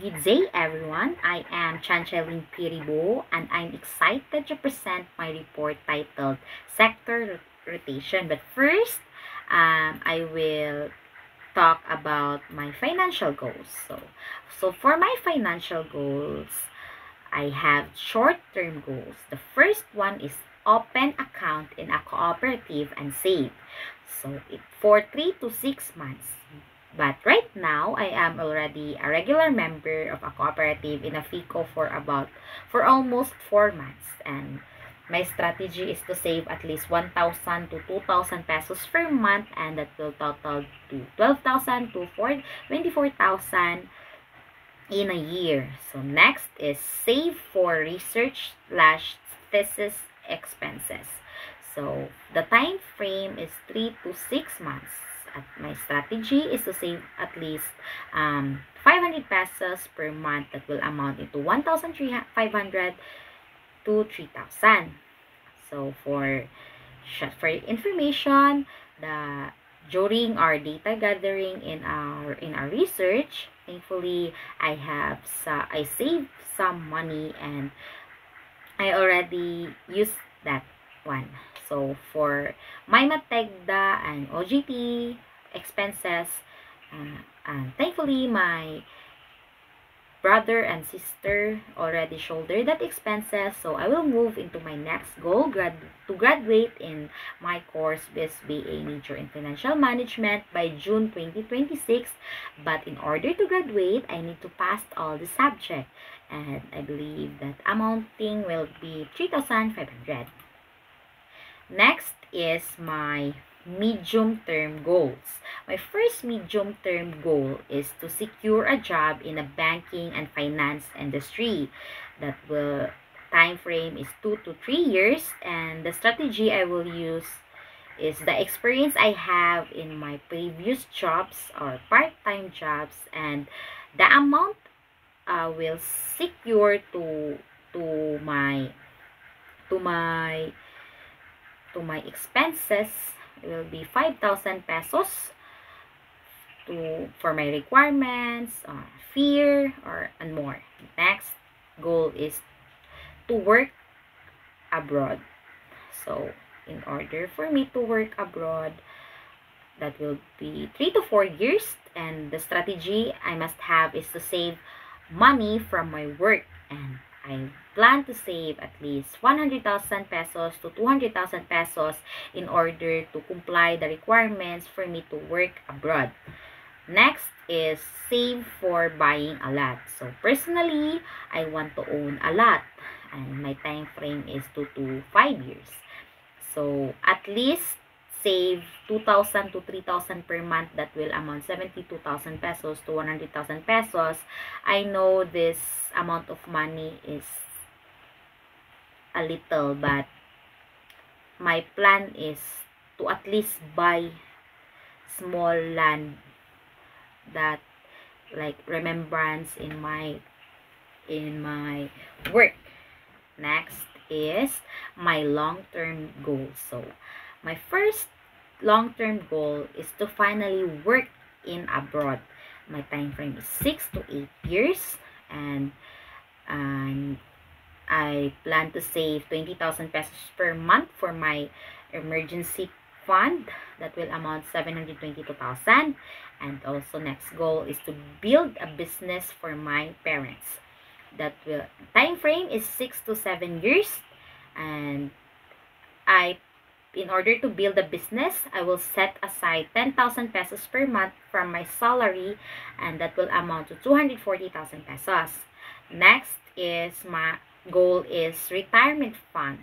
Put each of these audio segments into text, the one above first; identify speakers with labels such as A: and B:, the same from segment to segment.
A: Good day, everyone. I am Chanchelin Piribo, and I'm excited to present my report titled Sector Rotation. But first, I will talk about my financial goals. So for my financial goals, I have short-term goals. The first one is open account in a cooperative and save. So for 3 to 6 months. But right now, I am already a regular member of a cooperative in a FICO for almost 4 months. And my strategy is to save at least 1,000 to 2,000 pesos per month, and that will total to 12,000 to 24,000 in a year. So next is save for research slash thesis expenses. So the time frame is 3 to 6 months. My strategy is to save at least 500 pesos per month. That will amount into 1,500 to 3,000. So for information, during our data gathering in our research, thankfully I saved some money, and I already used that one. So for my Mategda and OGT expenses, and thankfully my brother and sister already shoulder that expenses. So I will move into my next goal, to graduate in my course with BA major in financial management by June 2026. But in order to graduate, I need to pass all the subject, and I believe that amounting will be 3,500. Next is my medium-term goals. My first medium-term goal is to secure a job in a banking and finance industry. That will time frame is 2 to 3 years, and the strategy I will use is the experience I have in my previous jobs or part-time jobs, and the amount will secure to my to my to my expenses will be 5,000 pesos for my requirements, fear, and more. Next goal is to work abroad. So in order for me to work abroad, that will be 3 to 4 years, and the strategy I must have is to save money from my work, and I plan to save at least 100,000 pesos to 200,000 pesos in order to comply the requirements for me to work abroad. Next is save for buying a lot. So personally, I want to own a lot, and my time frame is 2 to 5 years. So at least save 2,000 to 3,000 per month. That will amount 72,000 pesos to 100,000 pesos. I know this amount of money is a little, but my plan is to at least buy small land that like remembrance in my work. Next is my long-term goal. So my first long-term goal is to finally work in abroad. My time frame is 6 to 8 years, and I plan to save 20,000 pesos per month for my emergency fund. That will amount 722,000. And also next goal is to build a business for my parents. That will time frame is 6 to 7 years, and in order to build a business, I will set aside 10,000 pesos per month from my salary, and that will amount to 240,000 pesos. Next is my goal is retirement fund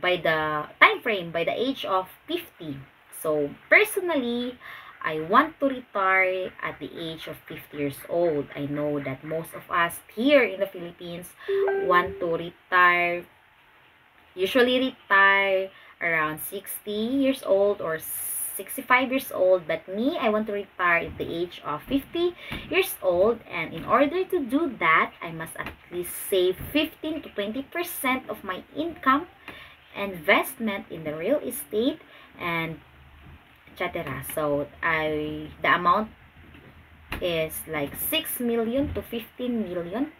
A: by the time frame by the age of 50. So personally, I want to retire at the age of 50 years old. I know that most of us here in the Philippines want to usually retire around 60 years old or 65 years old. But me, I want to retire at the age of 50 years old. And in order to do that, I must at least save 15 to 20% of my income, investment in the real estate, and etc. So the amount is like 6 million to 15 million.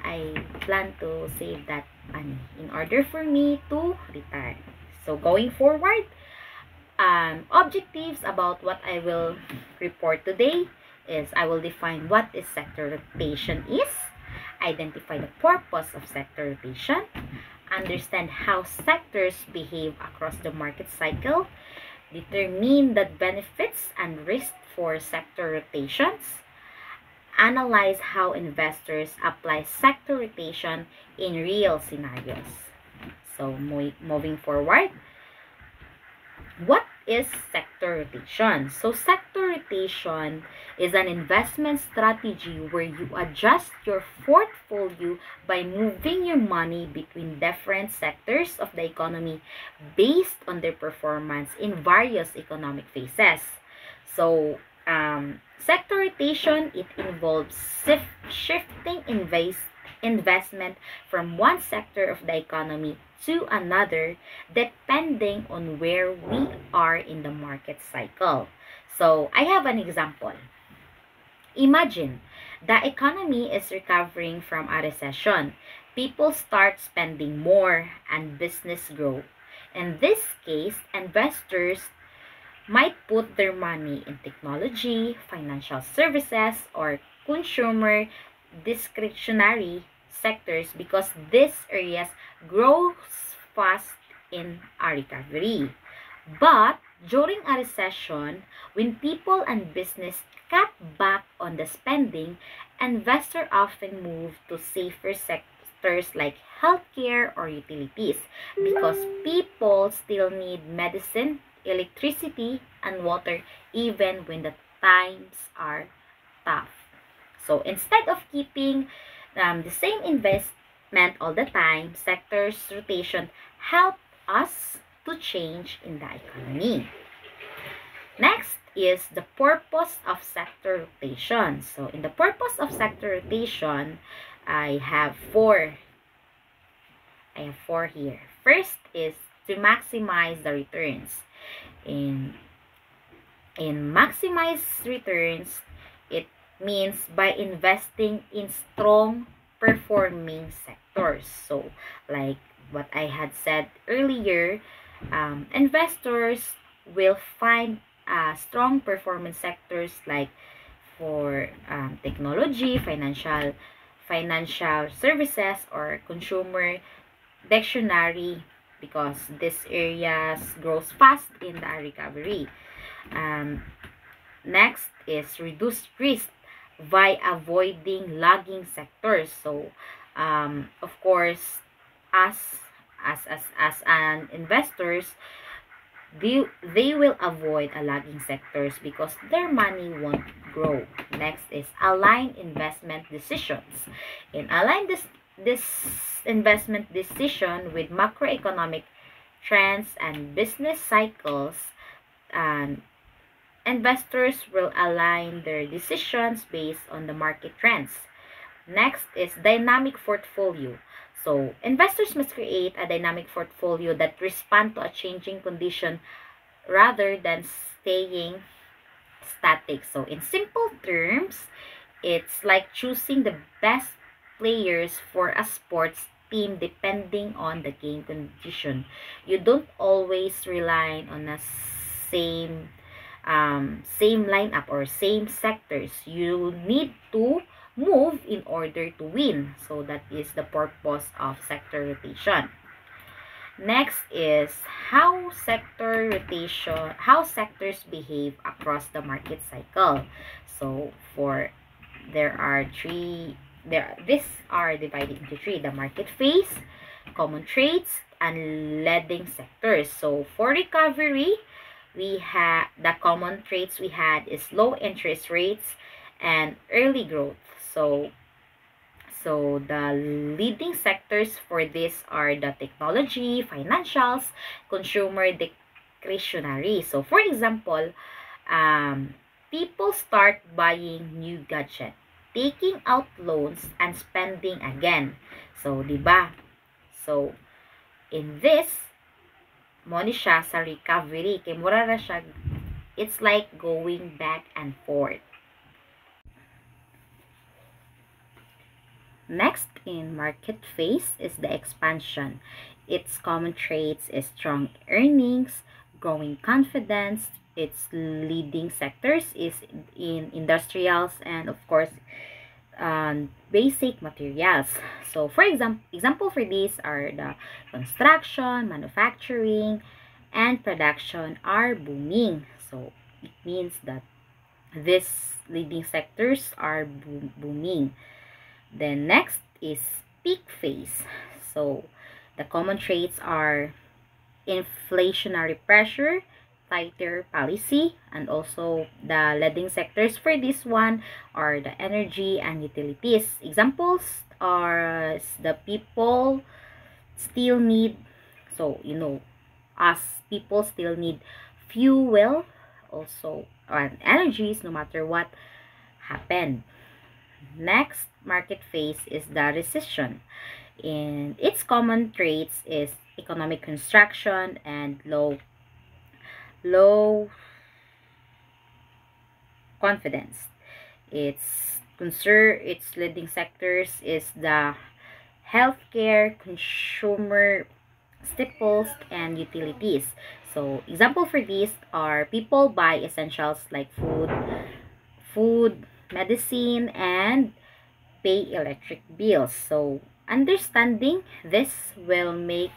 A: I plan to save that money in order for me to retire. So going forward, objectives about what I will report today is I will define what is sector rotation is, identify the purpose of sector rotation, understand how sectors behave across the market cycle, determine the benefits and risks for sector rotations, analyze how investors apply sector rotation in real scenarios. So moving forward, what is sector rotation? So sector rotation is an investment strategy where you adjust your portfolio by moving your money between different sectors of the economy based on their performance in various economic phases. So sector rotation, it involves shifting investment from one sector of the economy to another depending on where we are in the market cycle. So, I have an example. Imagine the economy is recovering from a recession. People start spending more and business grow. In this case, investors might put their money in technology, financial services, or consumer discretionary sectors because these areas grow fast in a recovery. But during a recession, when people and business cut back on the spending, investors often move to safer sectors like healthcare or utilities because people still need medicine, electricity, and water even when the times are tough. So instead of keeping the same investment all the time, sectors rotation help us to change in the economy. Next is the purpose of sector rotation. So in the purpose of sector rotation, I have four. I have four here. First is to maximize the returns. In maximize returns, it means by investing in strong performing sectors. So like what I had said earlier, investors will find strong performance sectors like for technology, financial services, or consumer dictionary because these areas grows fast in the recovery. Um, Next is reduce risk by avoiding lagging sectors. So, of course, as as an investors, they will avoid a lagging sectors because their money won't grow. Next is align investment decisions. In align this investment decision with macroeconomic trends and business cycles, and investors will align their decisions based on the market trends. Next is dynamic portfolio. So, investors must create a dynamic portfolio that respond to a changing condition rather than staying static. So, in simple terms, it's like choosing the best players for a sports team depending on the game condition. You don't always rely on a same same lineup or same sectors. You need to move in order to win. So that is the purpose of sector rotation. Next is how sectors behave across the market cycle. So for there are three there these are divided into three: the market phase, common traits, and leading sectors. So for recovery, we had the common traits we had is low interest rates and early growth. So the leading sectors for this are the technology, financials, consumer discretionary. So for example, people start buying new gadget, taking out loans, and spending again. So, di ba? So, in this, mo ni siya sa recovery. Kay mura ra siya, it's like going back and forth. Next in market phase is the expansion. Its common traits is strong earnings, growing confidence. Its leading sectors is in industrials and of course basic materials. So for example for these are the construction, manufacturing, and production are booming. So it means that these leading sectors are booming. Then next is peak phase. So the common traits are inflationary pressure, tighter policy, and also the leading sectors for this one are the energy and utilities. Examples are the people still need, so us people still need fuel, also and energies no matter what happened. Next market phase is the recession. And its common traits is economic construction and low confidence. Its leading sectors is the healthcare, consumer staples, and utilities. So example for these are people buy essentials like food, medicine, and pay electric bills. So understanding this will make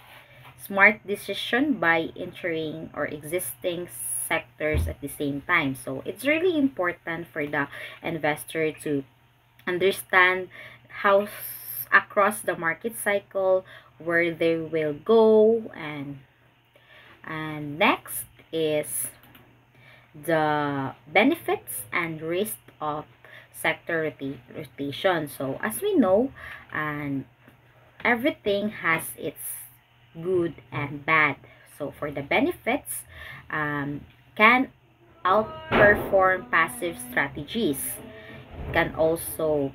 A: smart decision by entering or existing sectors at the same time. So it's really important for the investor to understand how across the market cycle where they will go. And next is the benefits and risk of sector rotation. So as we know, and everything has its good and bad. So for the benefits, can outperform passive strategies. Can also,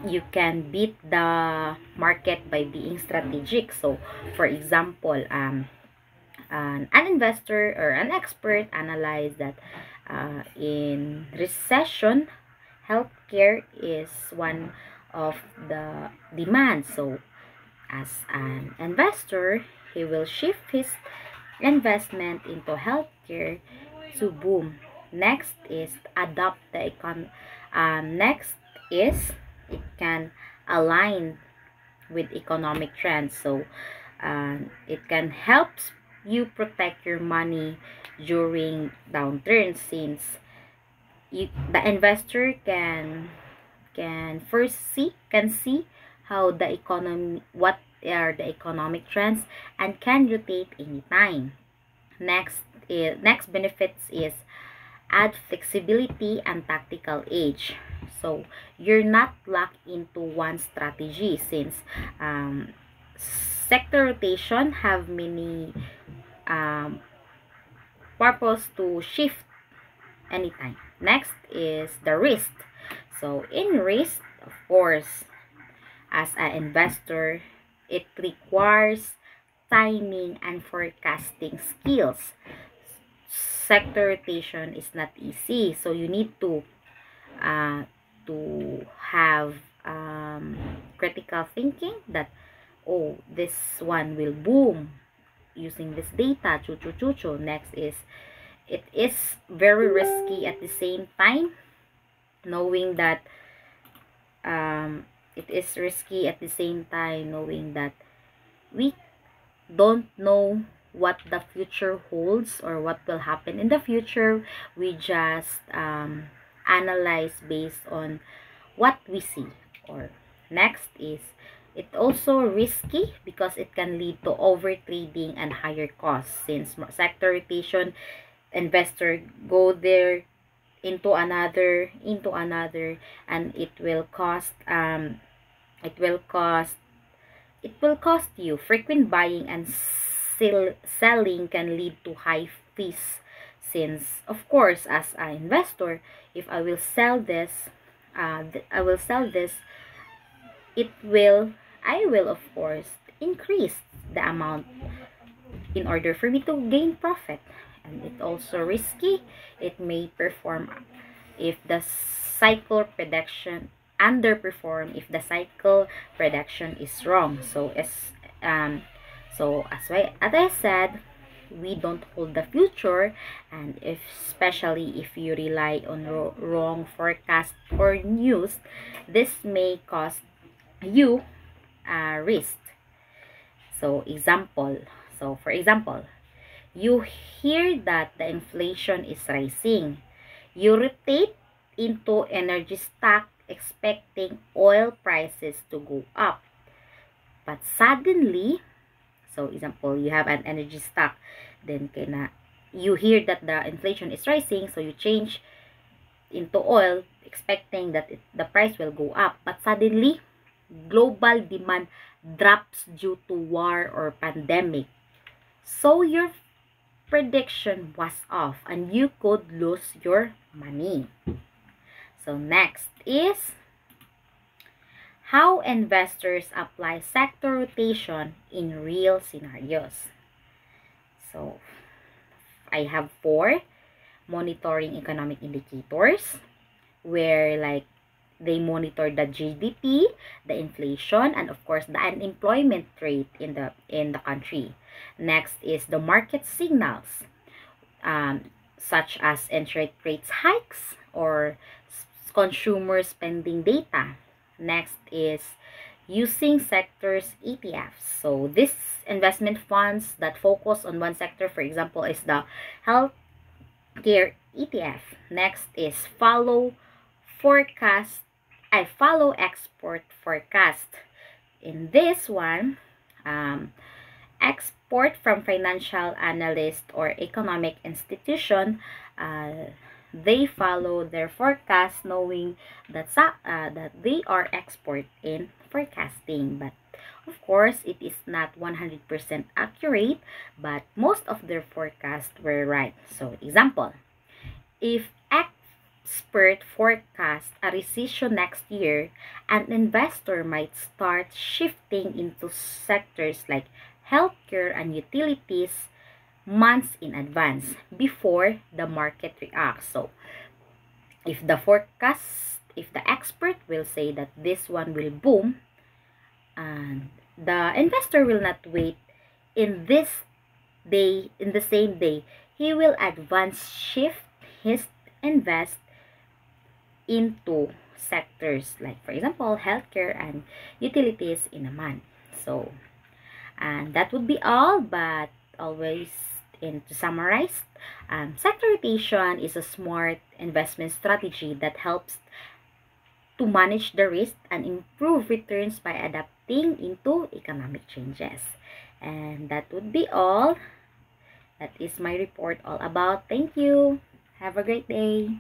A: you can beat the market by being strategic. So for example, an investor or an expert analyze that in recession, healthcare is one of the demands. So as an investor, he will shift his investment into healthcare to boom. Next is adopt the next is it can align with economic trends. So it can help you protect your money during downturns, since the investor can see how the economy, what are the economic trends, and can rotate anytime. Next benefits is add flexibility and tactical edge. So you're not locked into one strategy, since sector rotation have many um, purpose to shift anytime. Next is the risk. So in risk, of course, as an investor, it requires timing and forecasting skills. Sector rotation is not easy, so you need uh, to have critical thinking that, oh, this one will boom using this data. Next is it is very risky at the same time, knowing that knowing that we don't know what the future holds or what will happen in the future. We just analyze based on what we see. Or next is it also risky because it can lead to over trading and higher costs, since sector rotation, investor go there into another, and it will cost you. Frequent buying and selling can lead to high fees, since of course as an investor, if I will sell this, it will I will of course increase the amount in order for me to gain profit. And it also risky. It may perform if the cycle underperform if the cycle prediction is wrong. Um, as I said, we don't hold the future, and especially if you rely on wrong forecast or news, this may cause you a risk. For example, you hear that the inflation is rising. You rotate into energy stock expecting oil prices to go up. But suddenly, example, you have an energy stock, then you hear that the inflation is rising, so you change into oil expecting that the price will go up. But suddenly, global demand drops due to war or pandemic. So your prediction was off and you could lose your money. So next is how investors apply sector rotation in real scenarios. So I have 4 monitoring economic indicators where like they monitor the GDP, the inflation, and of course the unemployment rate in the country. Next is the market signals, such as interest rates hikes or consumer spending data. Next is using sectors ETFs. So this investment funds that focus on one sector, for example, is the healthcare ETF. Next is follow export forecast. In this one, export from financial analyst or economic institution, they follow their forecast knowing that they are expert in forecasting. But of course, it is not 100% accurate, but most of their forecasts were right. So example, if expert forecast a recession next year, an investor might start shifting into sectors like healthcare and utilities months in advance before the market reacts. So if the expert will say that this one will boom, and the investor will not wait in the same day, he will advance shift his invest into sectors like, for example, healthcare and utilities in a month. So, and that would be all, but always, and to summarize, sector rotation is a smart investment strategy that helps to manage the risk and improve returns by adapting into economic changes. And that would be all. That is my report all about. Thank you. Have a great day.